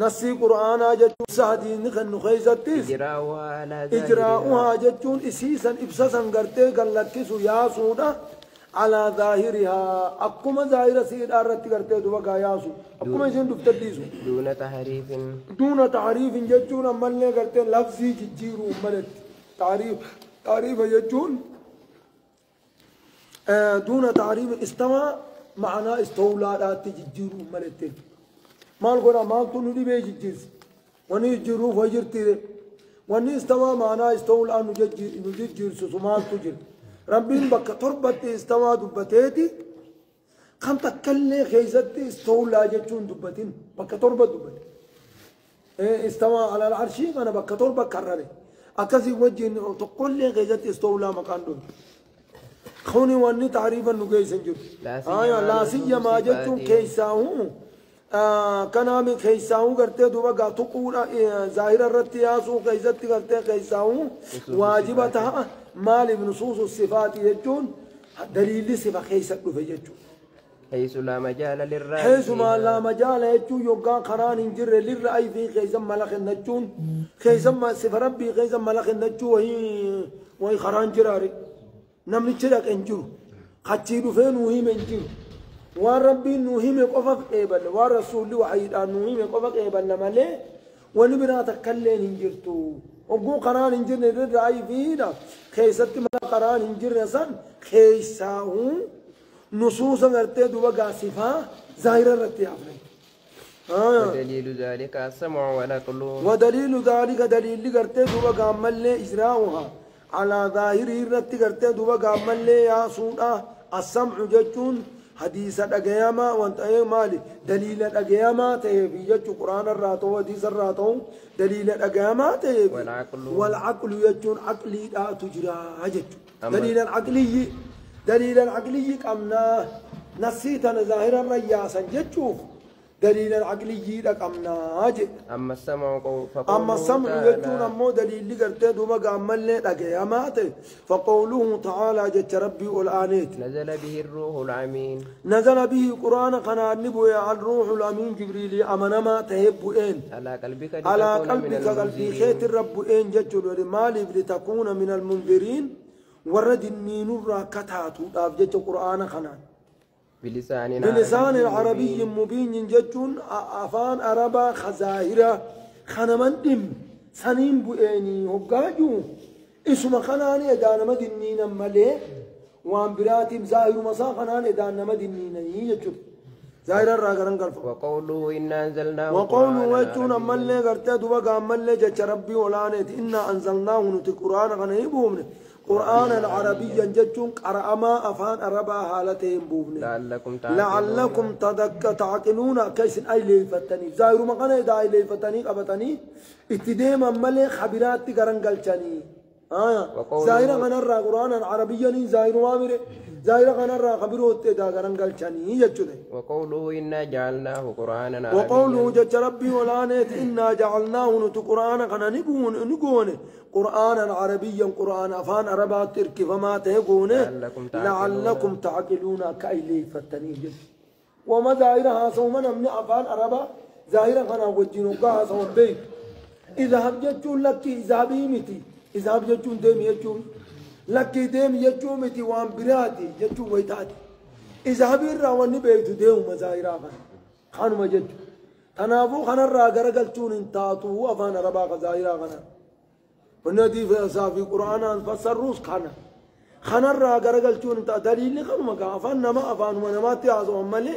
نسي قرآن جتون سهدين خن خيزتيس إجراؤها جتون إسيسا إبساسا قرتي قال لك ياسونا على ظاهرها أقوم ظاهر سيد أردت قرتي دوبا ياسو أقوم يسين دفتديسو دون تعريف جتون أمالي قرتي لفظي جيرو أمالت تعريف جتون دون تعريف استوى معنى استولى لا تجيرو أمالت مال قرا مال تنودي بيجيز وني جروف وجرتي وني استوى معنا استول ان نجير سمال تجر ربين بك تربت استوى دبتيتي كم تكلي خيزتي استولى جتون دبتين بك تربت دبت استوى على العرش انا بك تربت كرره اكسي وجه تقول لي خيزتي استولى مكان دون خوني وني تعريفا نجي سنجر لا سيما جتون كيساو كنامي خيساو کرتے دوبا گاتو پورا ظاہر الرتیاسو خیزت کرتے خيساو واجبتها مال بنصوص الصفات يجون دليل صفة خيست بفججون حيث لا مجال للرأي حيث ما لا مجال يجون يوقع قران انجر للرأي في خيزم ملخ النجون خيزم صفة ربي خيزم ملخ النجون وهي قران جراري نمني چرق انجرو خچيدو فين وهي منجرو وربي نوهم قفق قبل ورسول وحيد نوهم قفق قبل مالي ونبرا تكلين انجرتو وقو قران انجر الرأي فينا خيست ما قران انجر نسان خيساو نصوصا غرتي دوبا قاسفا ظاهرا رتي عفرين ودليل ذلك السمع والعقل ودليل ذلك دليل غرتي دوبا قامل لي إجراؤها على ظاهر رتي غرتي دوبا قامل لي يا سودا السمع جتون حديث الأجيامة وانت أي مالي دليل الأجيامة تهبي يجو قرآن الراتو حديث الراتو دليل الأجيامة تهبي والعقل يجون عقلي لا تجرى هجت دليل العقلي كمنا نسيتنا ظاهرا رياسا جتشوف دليل العقلي لك أمنا هجت أما السمع يجون أمو دليل لقرتي دوما قامل لأجيامات فقوله تعالى جت ربي والآنيت نزل به الروح الأمين نزل به قرآن قناة نبوي على الروح الأمين جبريل أمنا ما تهبئين على قلبك قلبي خيت الرب إين جتشل مالي لتكون من المنذرين ورد النين الراكتات وجت قرآن قناة بلسان عربي مبين جتون أفان عربا خزاهرة خنمن دم سنين بؤيني هقاجو اسم خناني ادانا مدنين ملي وان براتم زاهر مسا خناني ادانا مدنين يجتون زاهر الراغران قلفا وقوله إنا أنزلناه وقوله وجتون ملي قرتي دوبا ملي جت ربي ولانيت إنا أنزلناه نتي قرآن غنيبهم قرآنا عربيا جتون قرأما أفان أربا حالتين بوبني لعلكم تعقلون كيس أي ليفتني زايرو مقانا إذا أي ليفتني قبطني اتديما ملي خبرات تقرن قلچاني زايرا غنرى قرآنا عربيا زايرو مامري زايرا غنرى خبروت إذا قرن قلچاني يجتون وقوله إنا جعلناه قرآنا عربيا وقوله جت ربي ولانيت إنا جعلناه نتو قرآنا غنا نقون قرآنا عربيا قرآن أفان عربات تركي فما تهقون لعلكم تعقلون كأيلي فتنيجل وما ظاهرها صومنا من أفان عربا ظاهرها خنا وجنوكا صوم بيت إذا هبجتون لك إذهبي متي إذا هبجتون ديم يجون لك ديم يجون متي وان براتي يجون ويتاتي إذا هبي الراواني بيتو ديم مظاهرها خانو مجد تنافو خنا الراغرقلتون انتاتو أفان عربا ظاهرها خنا والندي في القرآن فسروس خنا الراغرقل تون انت دليل خنو مكا افان نما افان ونما تيازو ملي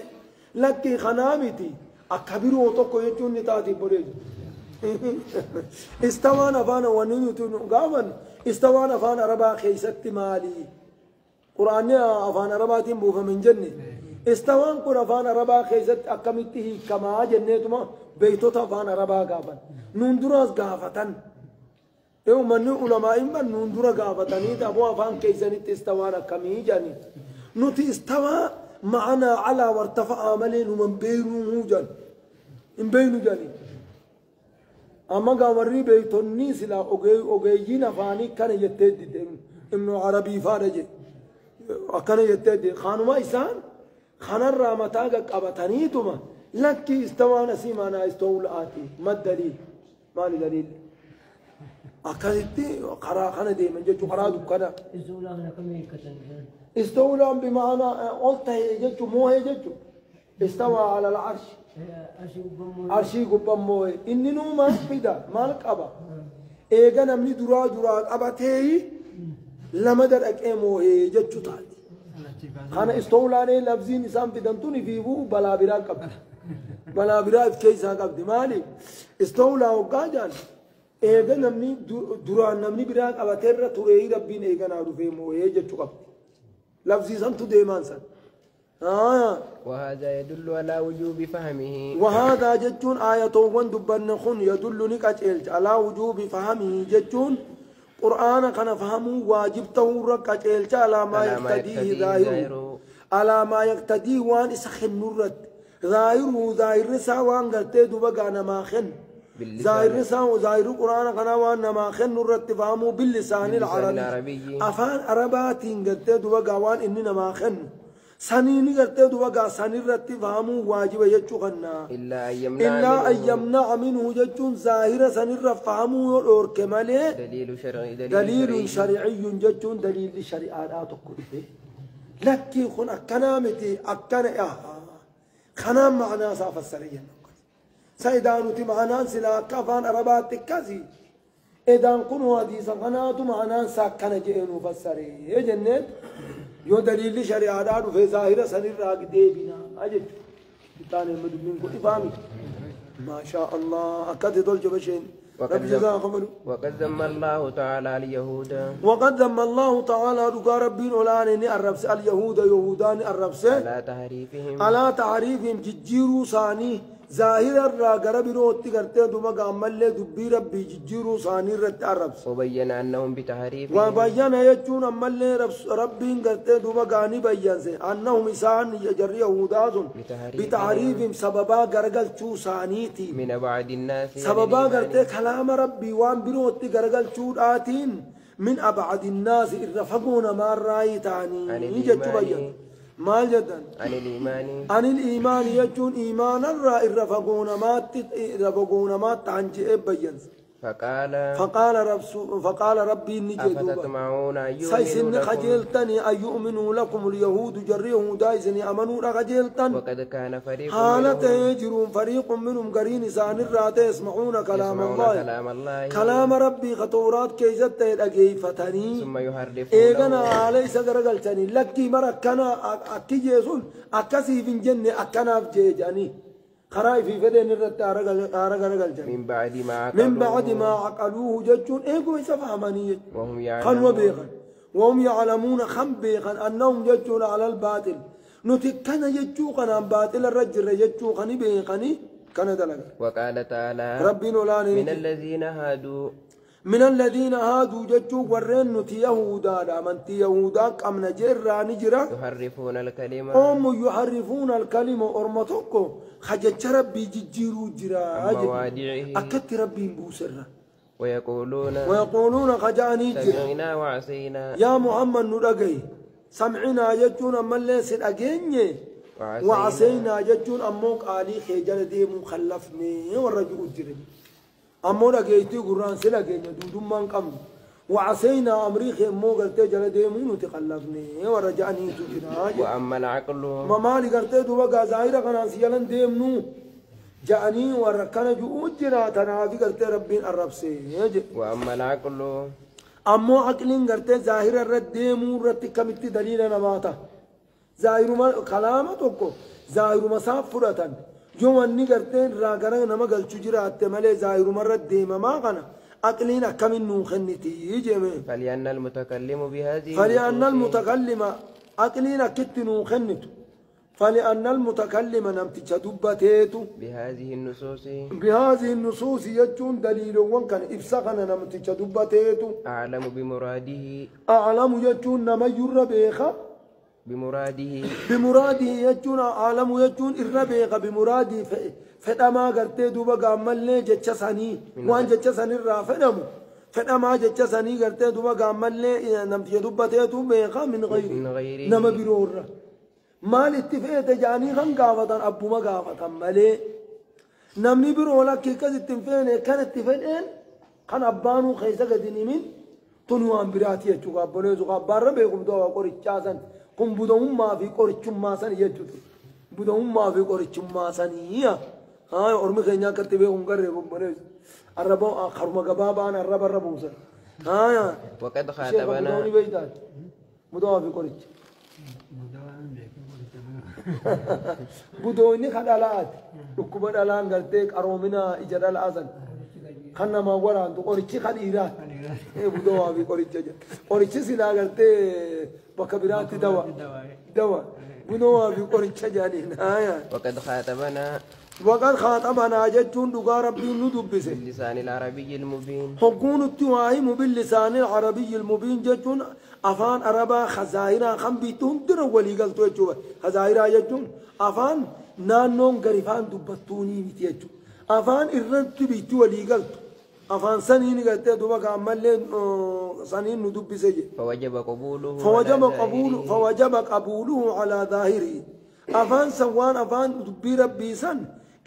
لكي خنامتي اكبرو توكو يجون نتاتي بريد استوان افان ونيوتون غاون استوان افان ربا خيست مالي قرآن افان رباتين بوفا من جنة استوان قر افان ربا خيست اكمته كما جنتما بيتو افان ربا غافن نندراس غافتن يوم من علماء من نندرا قافتني تابو أفان كيسني تستوانا كمي جاني نتي استوى معنا على وارتفع عملين ومن بينه جان إن بينه جاني أما قامري بيتوني سلا أوجينا فاني كان يتدد إنه عربي فارج كان يتدد خانوا إنسان خان الرامتاج قافتني توما لك استوى نسيمنا استول آتي ما الدليل ما دليل أكلتي قرا خنا دي من جت قرا دكنا استولى بمعنى قلت جت مو هي جت استوى على العرش عرشي قبام موه إني نو ما بيدا مالك أبا إيجا نمني درا أبا تهي لما درك إموه جت تال خانا استولى عليه لفظين إسام بدمتوني فيه بلا براك قبل بلا براك كيسا قبل مالي استولى وقاجان إيجا نمني درا نمني براك أبا ترى تري ربين إيجا نارو فيه موه جت قبل لفظي سنتو ديمان سن وهذا يدل على وجوب فهمه وهذا جتون آية وندبن خن يدل نكاجل على وجوب فهمه جتون قرآن كان فهمه واجب تورك كاجل على ما يقتديه ظاهره على ما يقتديه وان اسخن نورت ظاهر سوان قلتي دوبا ما خن ظاهر ظاهر القرآن كان وان ما خن نورت فهمه باللسان العربي أفان عربات قلتي دوبا وان إننا ما خن سنيني قرتي دوبا سنين رتي فهمو واجب يجوخنا إلا أن يمنع منه ججون ظاهر سنين رفهمو يور كمالي دليل شرعي ججون دليل شرعات كله لكن خن أكنامتي أكنا خنا معنا صاف السرية سيدانوتي معنا سلا كفان أربات كذي إذا كنوا حديثا خناتو معنا ساكنا جئنو فالسرية جنة يو دليل شريعة في ظاهر سنير راق دي بنا أجد تاني المدمين كل فامي ما شاء الله أكد دول جبشين رب جزاء خبر وقد ذم الله تعالى اليهود وقد ذم الله تعالى رقا ربين أولاني الربس اليهود يهودان الربس على تعريفهم ججيرو ثاني ظاهر الراغر بروتي کرتے دوما گامل لے دبی ربی ججیرو ثانی رت عرب وبين انهم بتحريف وبين يجون عمل لے ربين کرتے دوما گانی بیان سے انهم انسان يجر يهوداز بتحريفهم سببا گرگل چو ثانی تھی من بعد الناس سببا کرتے کلام ربی وان بروتي گرگل چو آتين من ابعد الناس الرفقون ما راي تاني يجتو بیان مال جدا عن الإيمان يجون إيمان الرفقون ما تعنجئ بينس فقال ربي نجد سيسن خجلتني أن يؤمنوا لكم اليهود جريهم دايزني أمنوا خجلتن وقد كان فريق حالة يجرون فريق منهم قرين سان الرات يسمعون كلام الله كلام ربي خطورات كيزت الأجيفتني ثم يحرفون إيغنا علي سقرقلتني لكي مركنا أكي جيسون أكسي في الجنة أكنا في جيجاني خراي في فدين الرت أرجل من بعد ما عقلوه ججون إيقوا يسفهمني وهم يعلمون خم بيخن أنهم ججون على الباطل نتكنا ججوقا عن باطل الرجل ججوقا بيخني كان دلق وقال تعالى ربنا من الذين هادوا ججوق ورين نتي يهودا من يهودا كم نجرا نجرا يحرفون الكلمة يحرفون الكلمة أرمتوكو خجج ربي ججيرو جرا أكت ربي بوسرا ويقولون خجاني سمعنا وعصينا يا محمد نرقي سمعنا ججون أما اللي سنأجيني وعصينا ججون أموك آلي خيجل دي مخلفني والرجل جرم أمو رقيتي قران سلقينا دودو من قم وعصينا أمريخي أمو قلتي جل ديمون وتخلفني ورجعني تجنا وأما العقل ما مالي قلتي دوبا زاهرة كان سيالا ديمنو جاني وركنا جؤود جنا تنافي قلتي ربين الربسي وأما العقل أمو عقلين قلتي زاهرة رد ديمون رد كمتي دليل نماتا زاهر ما كلامتوكو زاهر مساف فرطان جو أني قرتين راجعنا نما قال شجرة التمالي زاهر مرة ديما ما كنا أكلنا كم نوخنتي يجمع فلأن المتكلم بهذه فلأن المتكلم أكلنا كت نوخنته فلأن المتكلم نمتج دبتيتو بهذه النصوص يجون دليل وكان إفسخنا نمتج دبتيتو أعلم بمراده أعلم يجون نما يربيخا بمراده يجون عالم يجون الربيق بمراده فدما غرتي دوبا غامل جچساني وان جچساني رافدمو فدما جچساني غرتي دوبا غامل نمتي دوبته تو بيقا من غير نما بيرور مال اتفقت جاني خن قافة أبو ما قافة مالي نمني برو لك كذا التنفين كانت اتفقين خن أبانو خيسة قدني من تنوان براتي يجوا بنيزو قبارة بيقوم دوا قري جاسن قم بدهم ما في قري ما سن يجوا بدهم ما في قري ما سنية هاي أرمي خينيا كتبه قريب بنيز الربا خرما قبابان الربا سن هاي وقد خاطبنا بدوا في قري بدوني خدالات ركوب دالان قلتك أرومنا إجرال أزن خنا ما ورا أنتو قريتشي خديرات بدوا في قريتشي قريتشي سلا قلت بكبرات دوا بدوا في قريتشي جانين هايا وقد خاطبنا جتون دقا ربي ندبس باللسان العربي المبين حكون التواهم باللسان العربي المبين جتون أفان أربا خزائرا خمبيتون در ولي قلتو يجوا خزائرا جتون أفان نانون غريفان دبتوني متيجو أفان إرنت بيتو ولي قلتو أفان سنين قلتو دوبا كامل سنين ندبس فوجب قبوله على ظاهره أفان سوان أفان دبي ربي سن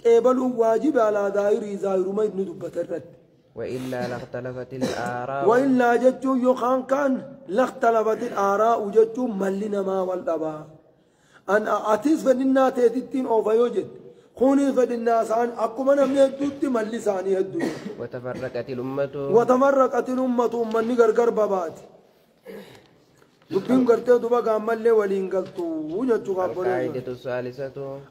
قبلوا واجب على ظاهره ظاهر ما ندبت الرد وإلا لاختلفت الآراء وإلا جتو يخان كان لاختلفت الآراء وجتو ملنا ما والدبا أن أتيس فدنا تيتين أو فيوجد خوني فدنا سان أكما نمي الدود ملي ساني الدود وتفرقت الأمة من نقر بابات دبين قرتي دوبا قامل لي ولين قلتو وجتو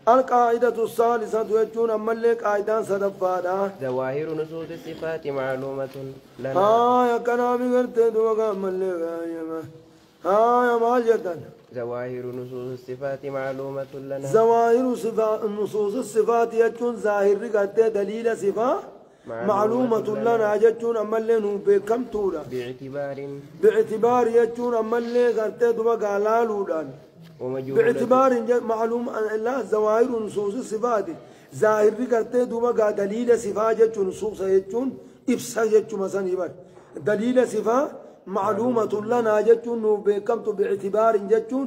القاعدة الثالثة يجون أمال لي قاعدان صدفادا ظواهر نصوص الصفات معلومة لنا يا كلامي قرتي دوبا قامل لي يا مال جدا ظواهر نصوص الصفات معلومة لنا ظواهر نصوص الصفات يجون ظاهر قرتي دليل صفات معلومة لنا جتون أمال لي بكم تولا باعتبار يجون أمال لي قرتي دوبا قالالودان باعتبار معلوم لا ظواهر نصوص الصفات ظاهر قرتي دوبا دليل صفات جتون نصوص يجون إبسا جتون مثلا يبار دليل صفات معلومة لنا جتون بكم باعتبار جتون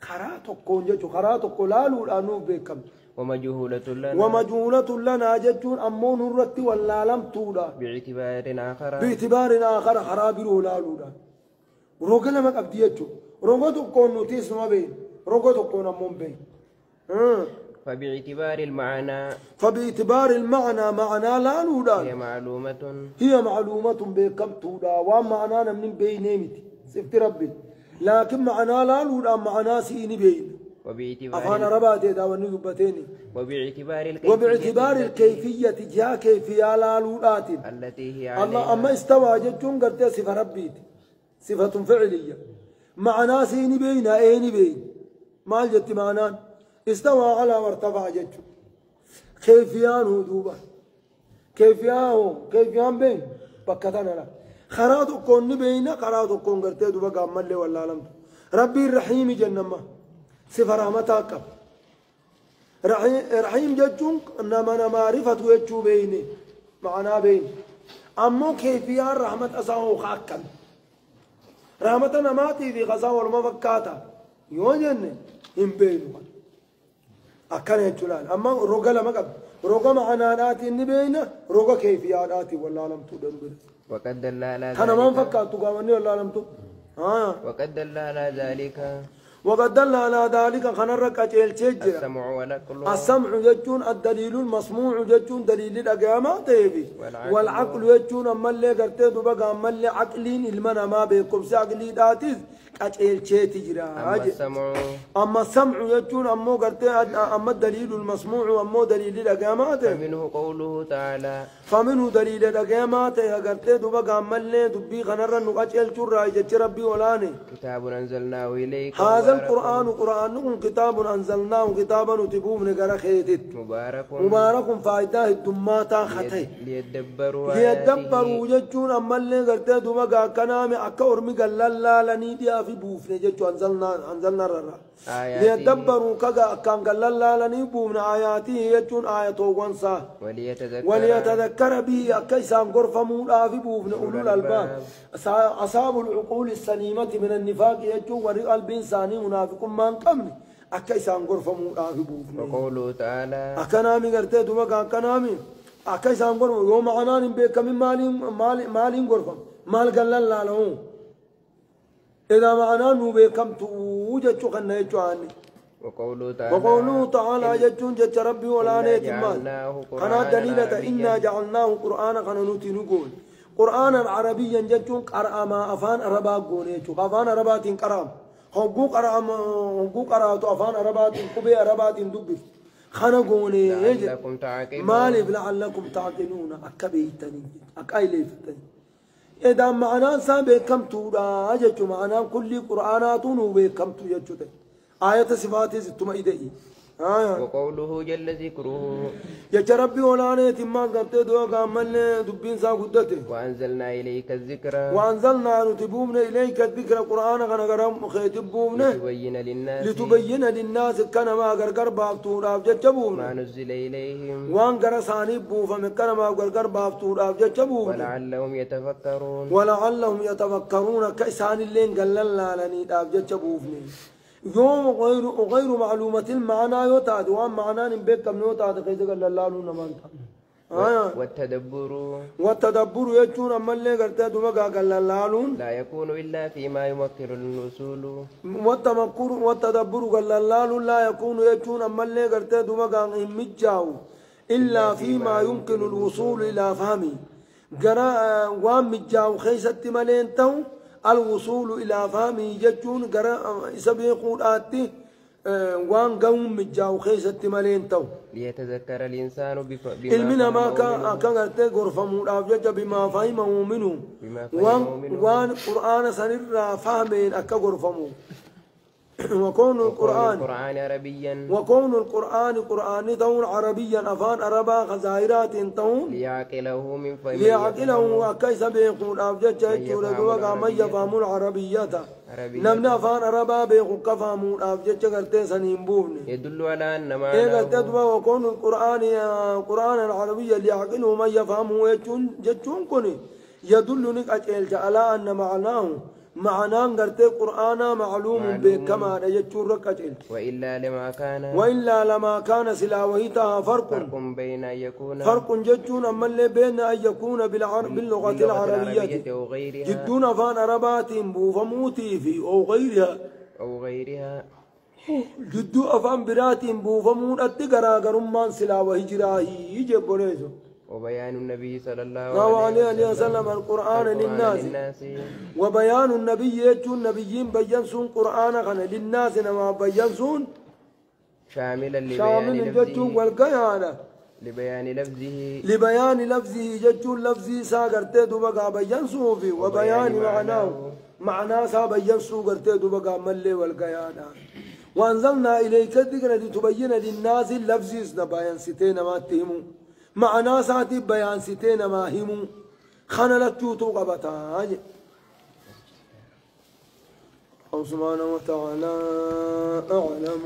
خراتكون جتون خراتكو لالودان بكم ومجهولة لنا جتون أمون الرت ولا لم تولا باعتبار آخر خرابره لا لولا روغنا ما قبدي يجو روغو تكون نوتيس ما بين روغو تكون أمون بين فباعتبار المعنى معنى لا لولا هي معلومة بكم تولا ومعنانا من بين نيمتي سفت ربي لكن معنى لا لولا معنى سيني بين أفانا رباتي داواني دبتيني وباعتبار الكيفية جاء كيفية لا لولات التي هي الله أما استوى جتون قرتي صفة ربيت صفة فعلية معنى سيني بين أيني بين ما جت معنى استوى على وارتفع جتون كيفيان هدوبة كيفيان بين بكتنا لا خراتو كون بين خراتو كون قرتي دوبا قامل لي ولا لم ربي الرحيم جنما صفة رحمتك رحيم جتون إنما معرفة يجو بيني معنا بين أمو كيفية رحمة أساو خاكم رحمتنا ماتي في غزاو المفكاتا يوجن هم بينه أكان يجولان أما روغا لما قبل روغا معنا ناتي بينه روغا كيفية ناتي والله لم تدن بل وقد دل على ذلك أنا ما فكرت قامني والله لم تدن وقد دل على ذلك وقد دل على ذلك خنرك أجل تجرى السمع يجون الدليل المسموع يجون دليل الأقامات والعقل يجون أما اللي قرتي بقى أما اللي عقلين المنا ما بيكم سعقلي داتيز أجل تجرى أما السمع يجون أما قرتي أما الدليل المسموع أما دليل الأقامات فمنه دليل الأقامات يا قرتي بقى أما اللي دبي خنر نقاجل تجرى يجتي ربي ولاني كتاب أنزلناه إليك هذا القرآن كتاب أنزلناه كتابا نتبوه نقرأ خيتت مبارك فايداه الدماتا خطي ليدبروا جتون أما اللي قرتي دوما كنامي أكا ورمي قللا لنيديا في بوفني جتو أنزلنا الرّا ليدبروا كذا كان قللا لني بوفنا آياته جتون آية وانسا وليتذكر به أكيسان غرفة مولا في بوفنا أولو الألباب أصاب العقول السليمة من النفاق يجون ورق البنساني منافق من قمني أكيسان غرفمو آفبوفني وقوله تعالى أكنامي قرتي دوبا أكنامي أكيسان غرفم يوم عنان بكم مالين غرفم مال قلل لا له إذا معناه بكم توجد خنا يجواني وقوله تعالى جتون جت ربي ولا نيتمان خنا دليلة إنا جعلناه قرآنا خنا نوتي نقول قرآنا عربيا جتون قرأ ما أفان أربا قونيتو أفان أربات كرام حقوق أراتو أفان أربات قبي أربات دبي خنا قوني مالي لعلكم تعقلون أكبيتني أكايليفتني إذا معناه سابقكم تودا جتو معناه كل قرآنات وبكم توجتو آية صفات ستما إيدي وقوله جل ذكره يا ربي ولا نتما قبت دوا قامل دبين سا قدته وأنزلنا إليك الذكر وأنزلنا نتبومنا إليك الذكر قرآن غنا غرام خيتبومنا لتبين للناس كان ما غرغر بافتور أبجتبومنا ما نزل إليهم وان غرساني بوفا كان ما غرغر بافتور أبجتبومنا ولعلهم يتفكرون كإسان اللين قللنا لني أبجتبومنا يوم غير معلومة المعنى يوتاد وان معنى نبيك كم يوتاد كيف قال الله لنا مانتا والتدبر يجون أما اللي قرتها دوما قال الله لا يكون إلا فيما يمكن الوصول والتدبر قال الله لا يكون يجون أما اللي قرتها دوما قال مجاو إلا فيما يمكن الوصول إلى فهمي قرا وان مجاو خيست ملين تو الوصول إلى فهمه جتون قرأ سبيقون آتي وان قوم مجاو خيسة ملين تو ليتذكر الإنسان علمنا ما كان قرأت غرفة مؤلاف بما فهمه منه وان قرآن سنر فهمين أكا غرفة وكون القرآن قرآن تون عربيا أفان أربا خزائرات تون ليعقله أكيس بيقول أبجد جيجور دوغا من يفهم العربية نمنا أفان أربا بيقول كفهمون أبجد جغرتين سنينبوبني يدل على أن ما وكون القرآن قرآن العربية ليعقله من يفهمه جتون كوني يدل لك أجل على أن معناه معناه قرتي قرآن معلوم بكما يجتون ركعتين وإلا لما كان سلاوهيتها فرق بين أن يكون فرق جتون أما اللي بين أن يكون باللغة العربية جدون فان أربات بوفموتي في أو غيرها جدو أفان برات بوفمون أتقرا قرمان سلاوهي جراهي يجب بوليزو وبيان النبي صلى الله عليه وسلم القرآن للناس وبيان النبي يجون نبيين بينسون قرآن غنى للناس نما بينسون شاملا لبيان لفظه جتون لفظه ساقرتي دوبقى بينسو في وبيان معناه سا بينسو قرتي دوبقى ملي والقيانا وأنزلنا إليك الذكر لتبين للناس اللفظ نباين ستين ما تهموا معنى ساتي بيان ستين ما هموا خنلت جوتو قبتاج سبحانه وتعالى أعلم.